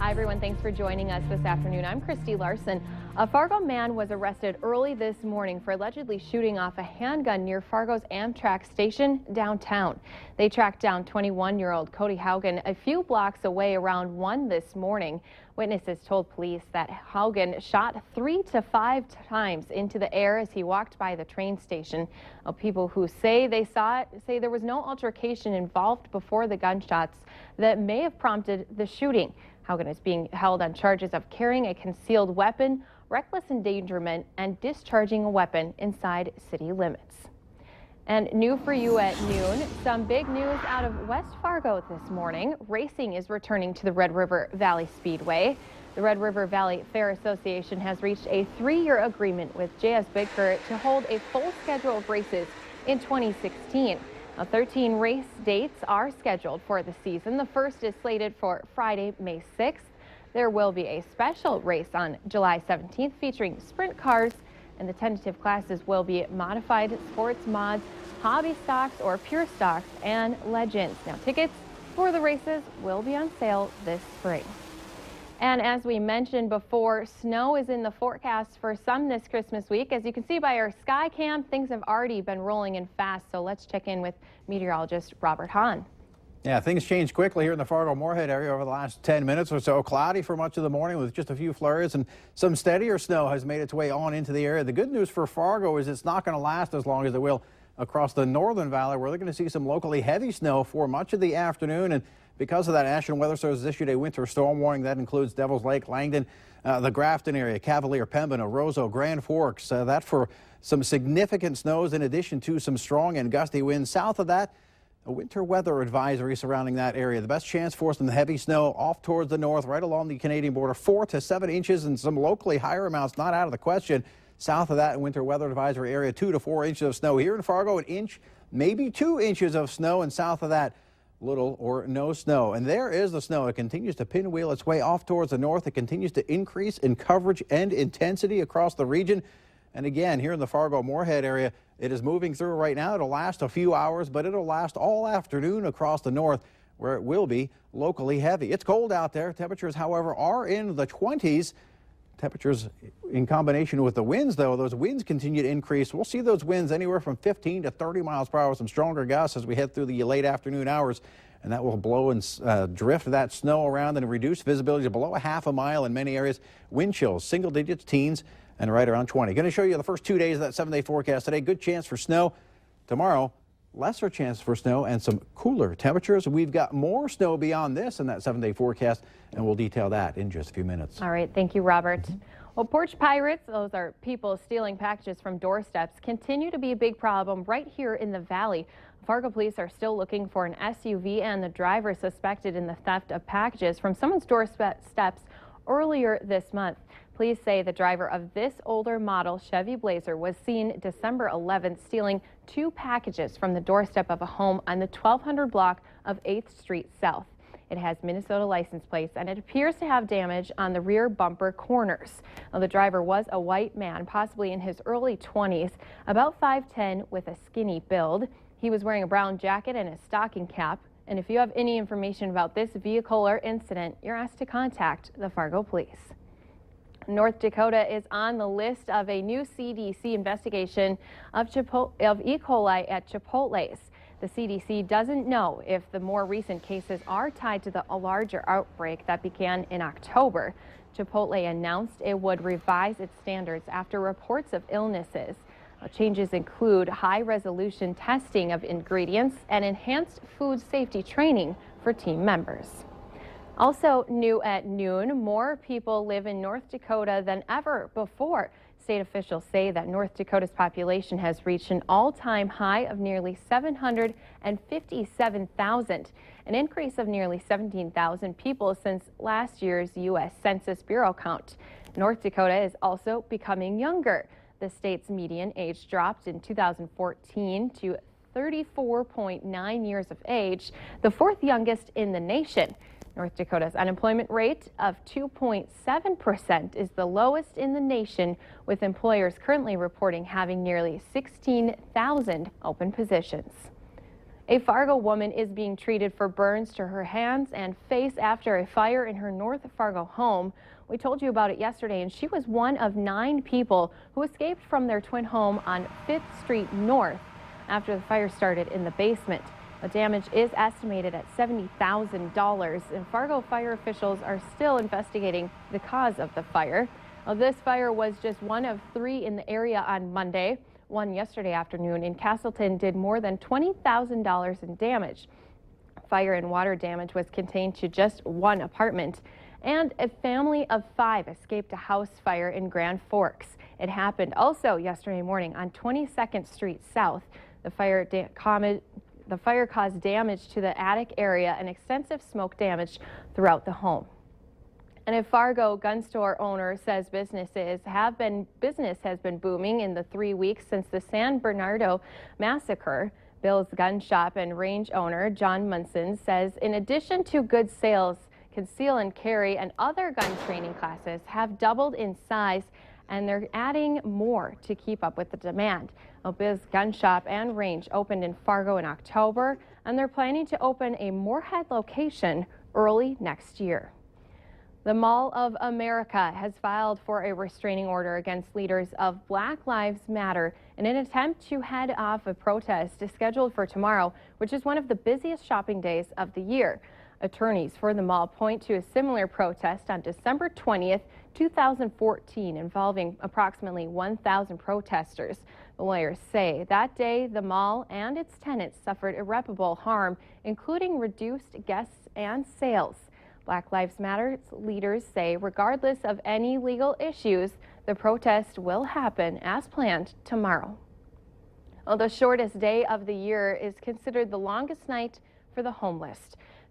Hi, everyone. Thanks for joining us this afternoon. I'm Christy Larson. A Fargo man was arrested early this morning for allegedly shooting off a handgun near Fargo's Amtrak station downtown. They tracked down 21-year-old Cody Haugen a few blocks away around 1 this morning. Witnesses told police that Haugen shot 3 to 5 times into the air as he walked by the train station. People who say they saw it say there was no altercation involved before the gunshots that may have prompted the shooting. Haugen is being held on charges of carrying a concealed weapon, reckless endangerment, and discharging a weapon inside city limits. And new for you at noon, some big news out of West Fargo this morning. Racing is returning to the Red River Valley Speedway. The Red River Valley Fair Association has reached a 3-year agreement with J.S. Baker to hold a full schedule of races in 2016. Now, 13 race dates are scheduled for the season. The first is slated for Friday, May 6th. There will be a special race on July 17th featuring sprint cars, and the tentative classes will be modified sports mods, hobby stocks or pure stocks, and legends. Now, tickets for the races will be on sale this spring. And as we mentioned before, snow is in the forecast for some this Christmas week. As you can see by our sky cam, things have already been rolling in fast. So let's check in with meteorologist Robert Hahn. Yeah, things changed quickly here in the Fargo-Moorhead area over the last 10 minutes or so. Cloudy for much of the morning with just a few flurries, and some steadier snow has made its way on into the area. The good news for Fargo is it's not going to last as long as it will across the northern valley, where they're going to see some locally heavy snow for much of the afternoon. And because of that, National Weather Service has issued a winter storm warning that includes Devil's Lake, Langdon, the Grafton area, Cavalier, Pembina, Roseau, Grand Forks. That for some significant snows in addition to some strong and gusty winds. South of that, a winter weather advisory surrounding that area. The best chance for some heavy snow off towards the north, right along the Canadian border, 4 to 7 inches, and some locally higher amounts not out of the question. South of that, winter weather advisory area, 2 to 4 inches of snow. Here in Fargo, 1 inch, maybe 2 inches of snow, and south of that, little or no snow. And there is the snow. It continues to pinwheel its way off towards the north. It continues to increase in coverage and intensity across the region. And again, here in the Fargo-Moorhead area, it is moving through right now. It'll last a few hours, but it'll last all afternoon across the north, where it will be locally heavy. It's cold out there. Temperatures, however, are in the 20s. Temperatures in combination with the winds, though, those winds continue to increase. We'll see those winds anywhere from 15 to 30 miles per hour, some stronger gusts as we head through the late afternoon hours, and that will blow and drift that snow around and reduce visibility to below a half a mile in many areas. Wind chills, single digits, teens, and right around 20. Going to show you the first 2 days of that 7-day forecast today. Good chance for snow. Tomorrow, lesser chance for snow and some cooler temperatures. We've got more snow beyond this in that 7-day forecast, and we'll detail that in just a few minutes. All right. Thank you, Robert. Well, porch pirates, those are people stealing packages from doorsteps, continue to be a big problem right here in the valley. Fargo police are still looking for an SUV and the driver suspected in the theft of packages from someone's doorsteps earlier this month. Police say the driver of this older model Chevy Blazer was seen December 11th stealing 2 packages from the doorstep of a home on the 1200 block of 8th Street South. It has Minnesota license plates, and it appears to have damage on the rear bumper corners. Now, the driver was a white man, possibly in his early 20s, about 5'10", with a skinny build. He was wearing a brown jacket and a stocking cap. And if you have any information about this vehicle or incident, you're asked to contact the Fargo Police. North Dakota is on the list of a new CDC investigation of E. coli at Chipotle's. The CDC doesn't know if the more recent cases are tied to a larger outbreak that began in October. Chipotle announced it would revise its standards after reports of illnesses. Changes include high-resolution testing of ingredients and enhanced food safety training for team members. Also new at noon, more people live in North Dakota than ever before. State officials say that North Dakota's population has reached an all-time high of nearly 757,000, an increase of nearly 17,000 people since last year's U.S. Census Bureau count. North Dakota is also becoming younger. The state's median age dropped in 2014 to 34.9 years of age, the 4th youngest in the nation. North Dakota's unemployment rate of 2.7% is the lowest in the nation, with employers currently reporting having nearly 16,000 open positions. A Fargo woman is being treated for burns to her hands and face after a fire in her North Fargo home. We told you about it yesterday, and she was one of 9 people who escaped from their twin home on 5th Street North after the fire started in the basement. The damage is estimated at $70,000, and Fargo fire officials are still investigating the cause of the fire. Well, this fire was just one of 3 in the area on Monday. One yesterday afternoon in Castleton did more than $20,000 in damage. Fire and water damage was contained to just one apartment, and a family of 5 escaped a house fire in Grand Forks. It happened also yesterday morning on 22nd Street South. The fire caused damage to the attic area and extensive smoke damage throughout the home. And a Fargo gun store owner says business has been booming in the 3 weeks since the San Bernardino massacre. Bill's Gun Shop and range owner John Munson says in addition to good sales, conceal and carry and other gun training classes have doubled in size, and they're adding more to keep up with the demand. Bill's Gun Shop and range opened in Fargo in October, and they're planning to open a Moorhead location early next year. The Mall of America has filed for a restraining order against leaders of Black Lives Matter in an attempt to head off a protest scheduled for tomorrow, which is one of the busiest shopping days of the year. Attorneys for the mall point to a similar protest on December 20th, 2014, involving approximately 1,000 protesters. The lawyers say that day the mall and its tenants suffered irreparable harm, including reduced guests and sales. Black Lives Matter leaders say regardless of any legal issues, the protest will happen as planned tomorrow. Well, the shortest day of the year is considered the longest night for the homeless.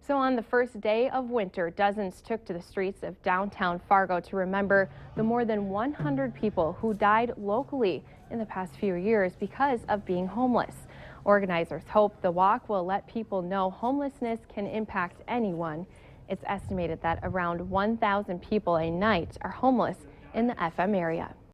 So on the first day of winter, dozens took to the streets of downtown Fargo to remember the more than 100 people who died locally in the past few years because of being homeless. Organizers hope the walk will let people know homelessness can impact anyone. It's estimated that around 1,000 people a night are homeless in the FM area.